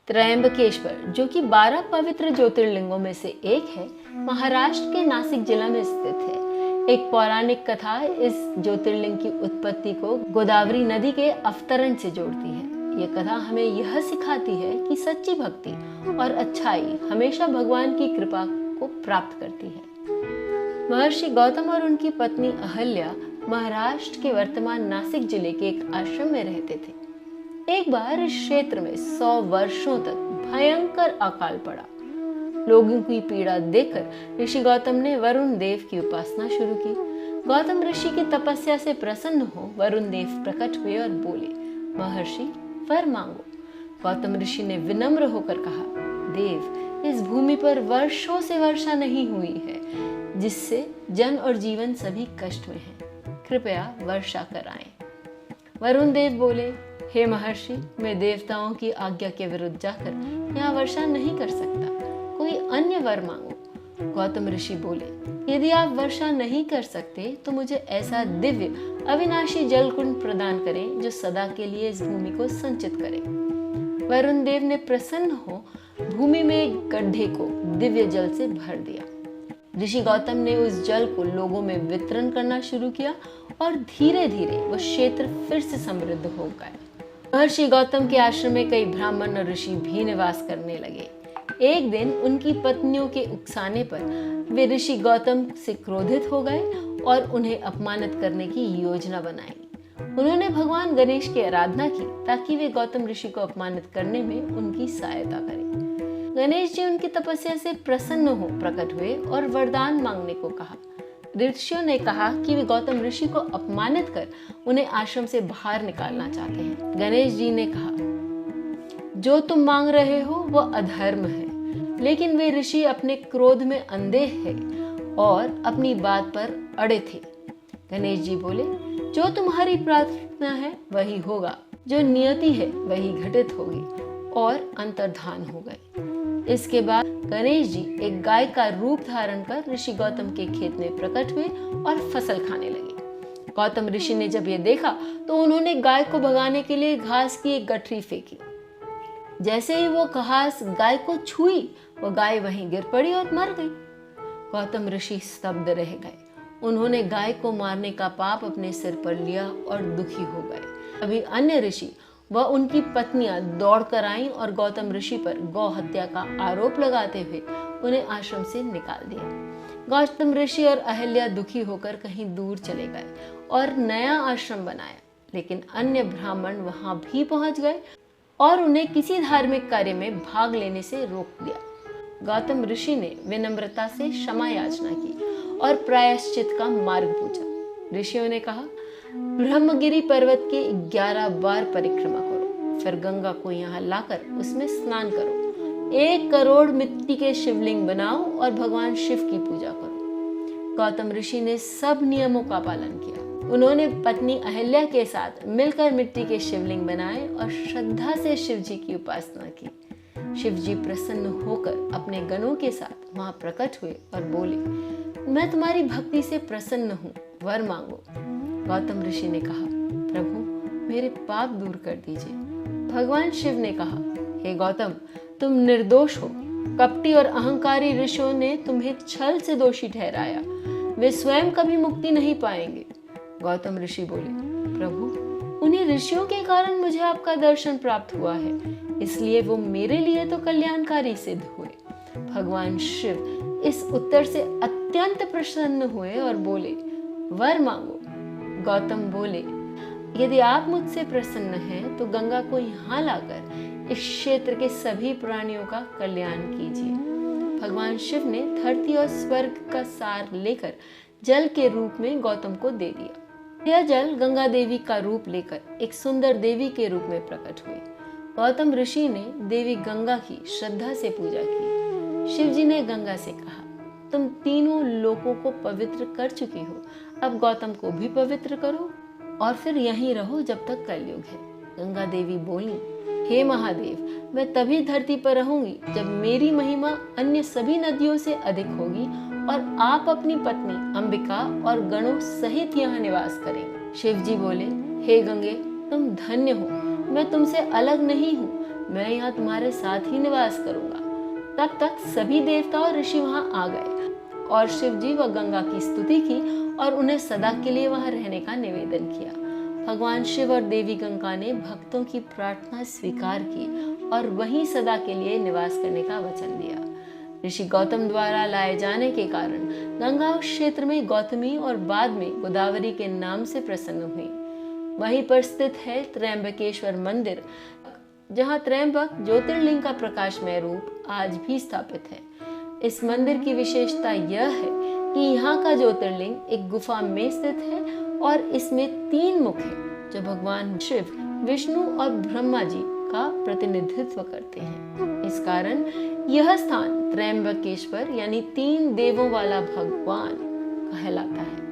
त्रयंबकेश्वर, जो कि 12 पवित्र ज्योतिर्लिंगों में से एक है, महाराष्ट्र के नासिक जिला में स्थित है। एक पौराणिक कथा इस ज्योतिर्लिंग की उत्पत्ति को गोदावरी नदी के अवतरण से जोड़ती है। ये कथा हमें यह सिखाती है कि सच्ची भक्ति और अच्छाई हमेशा भगवान की कृपा को प्राप्त करती है। महर्षि गौतम और उनकी पत्नी अहल्या महाराष्ट्र के वर्तमान नासिक जिले के एक आश्रम में रहते थे। एक बार इस क्षेत्र में 100 वर्षों तक भयंकर अकाल पड़ा। लोगों की पीड़ा देखकर ऋषि गौतम ने वरुण देव की उपासना शुरू की। गौतम ऋषि की तपस्या से प्रसन्न हो वरुण देव प्रकट हुए और बोले, महर्षि वर मांगो। गौतम ऋषि ने विनम्र होकर कहा, देव, इस भूमि पर वर्षों से वर्षा नहीं हुई है, जिससे जन और जीवन सभी कष्ट में हैं। कृपया वर्षा कराएं। वरुण देव बोले, हे महर्षि, मैं देवताओं की आज्ञा के विरुद्ध जाकर यहाँ वर्षा नहीं कर सकता, कोई अन्य वर मांगो। गौतम ऋषि बोले, यदि आप वर्षा नहीं कर सकते तो मुझे ऐसा दिव्य अविनाशी जल कुंड प्रदान करें जो सदा के लिए इस भूमि को संचित करे। वरुण देव ने प्रसन्न हो भूमि में एक गड्ढे को दिव्य जल से भर दिया। ऋषि गौतम ने उस जल को लोगों में वितरण करना शुरू किया और धीरे धीरे वह क्षेत्र फिर से समृद्ध हो गया। महर्षि गौतम के आश्रम में कई ब्राह्मण और ऋषि भी निवास करने लगे। एक दिन उनकी पत्नियों के उकसाने पर वे ऋषि गौतम से क्रोधित हो गए और उन्हें अपमानित करने की योजना बनाई। उन्होंने भगवान गणेश की आराधना की ताकि वे गौतम ऋषि को अपमानित करने में उनकी सहायता करें। गणेश जी उनकी तपस्या से प्रसन्न हो प्रकट हुए और वरदान मांगने को कहा। ऋषियों ने कहा कि वे गौतम ऋषि को अपमानित कर उन्हें आश्रम से बाहर निकालना चाहते हैं। गणेश जी ने कहा, जो तुम मांग रहे हो वह अधर्म है, लेकिन वे ऋषि अपने क्रोध में अंधे हैं और अपनी बात पर अड़े थे। गणेश जी बोले, जो तुम्हारी प्रार्थना है वही होगा, जो नियति है वही घटित होगी, और अंतर्धान हो गए। इसके बाद गणेश जी एक गाय का रूप धारण कर ऋषि गौतम के खेत में प्रकट हुए और फसल खाने लगे। गौतम ऋषि ने जब ये देखा तो उन्होंने गाय को भगाने के लिए घास की एक गठरी फेंकी। जैसे ही वो घास गाय को छुई, वो गाय वहीं गिर पड़ी और मर गई। गौतम ऋषि स्तब्ध रह गए। उन्होंने गाय को मारने का पाप अपने सिर पर लिया और दुखी हो गए। अभी अन्य ऋषि व उनकी पत्नियां दौड़कर आईं और गौतम ऋषि पर गौ हत्या का आरोप लगाते हुए उन्हें आश्रम से निकाल दिया। गौतम ऋषि और अहल्या दुखी होकर कहीं दूर चले गए और नया आश्रम बनाया, लेकिन अन्य ब्राह्मण वहां भी पहुंच गए और उन्हें किसी धार्मिक कार्य में भाग लेने से रोक दिया। गौतम ऋषि ने विनम्रता से क्षमा याचना की और प्रायश्चित का मार्ग पूछा। ऋषियों ने कहा, ब्रह्मगिरी पर्वत के 11 बार परिक्रमा करो, फिर गंगा को यहाँ लाकर उसमें स्नान करो। 1 करोड़ मिट्टी के शिवलिंग बनाओ और भगवान शिव की पूजा करो। गौतम ऋषि ने सब नियमों का पालन किया। उन्होंने पत्नी अहल्या के साथ मिलकर मिट्टी के शिवलिंग बनाए और श्रद्धा से शिव जी की उपासना की। शिव जी प्रसन्न होकर अपने गणों के साथ वहां प्रकट हुए और बोले, मैं तुम्हारी भक्ति से प्रसन्न हूँ, वर मांगो। गौतम ऋषि ने कहा, प्रभु, मेरे पाप दूर कर दीजिए। भगवान शिव ने कहा, हे गौतम, तुम निर्दोष हो। कपटी और अहंकारी ऋषियों ने तुम्हें छल से दोषी ठहराया, वे स्वयं कभी मुक्ति नहीं पाएंगे। गौतम ऋषि बोले, प्रभु, उन्हीं ऋषियों के कारण मुझे आपका दर्शन प्राप्त हुआ है, इसलिए वो मेरे लिए तो कल्याणकारी सिद्ध हुए। भगवान शिव इस उत्तर से अत्यंत प्रसन्न हुए और बोले, वर मांगो। गौतम बोले, यदि आप मुझसे प्रसन्न हैं तो गंगा को यहाँ लाकर इस क्षेत्र के सभी प्राणियों का कल्याण कीजिए। भगवान शिव ने धरती और स्वर्ग का सार लेकर जल के रूप में गौतम को दे दिया। यह जल गंगा देवी का रूप लेकर एक सुंदर देवी के रूप में प्रकट हुई। गौतम ऋषि ने देवी गंगा की श्रद्धा से पूजा की। शिव जी ने गंगा से कहा, तुम तीनों लोकों को पवित्र कर चुकी हो, अब गौतम को भी पवित्र करो और फिर यहीं रहो जब तक कलयुग है। गंगा देवी बोली, हे महादेव, मैं तभी धरती पर रहूंगी जब मेरी महिमा अन्य सभी नदियों से अधिक होगी और आप अपनी पत्नी अंबिका और गणों सहित यहाँ निवास करेंगे। शिव जी बोले, हे गंगे, तुम धन्य हो, मैं तुमसे अलग नहीं हूँ, मैं यहाँ तुम्हारे साथ ही निवास करूंगा। तब तक सभी देवता और ऋषि वहां आ गए और शिव जी व गंगा की स्तुति की और उन्हें सदा के लिए वहां रहने का निवेदन किया। भगवान शिव और देवी गंगा ने भक्तों की प्रार्थना स्वीकार की और वहीं सदा के लिए निवास करने का वचन दिया। ऋषि गौतम द्वारा लाए जाने के कारण गंगा उस क्षेत्र में गौतमी और बाद में गोदावरी के नाम से प्रसन्न हुई। वहीं पर स्थित है त्र्यंबकेश्वर मंदिर, जहां त्र्यंबक ज्योतिर्लिंग का प्रकाशमय रूप आज भी स्थापित है। इस मंदिर की विशेषता यह है कि यहाँ का ज्योतिर्लिंग एक गुफा में स्थित है और इसमें 3 मुख हैं जो भगवान शिव, विष्णु और ब्रह्मा जी का प्रतिनिधित्व करते हैं। इस कारण यह स्थान त्र्यंबकेश्वर यानी 3 देवों वाला भगवान कहलाता है।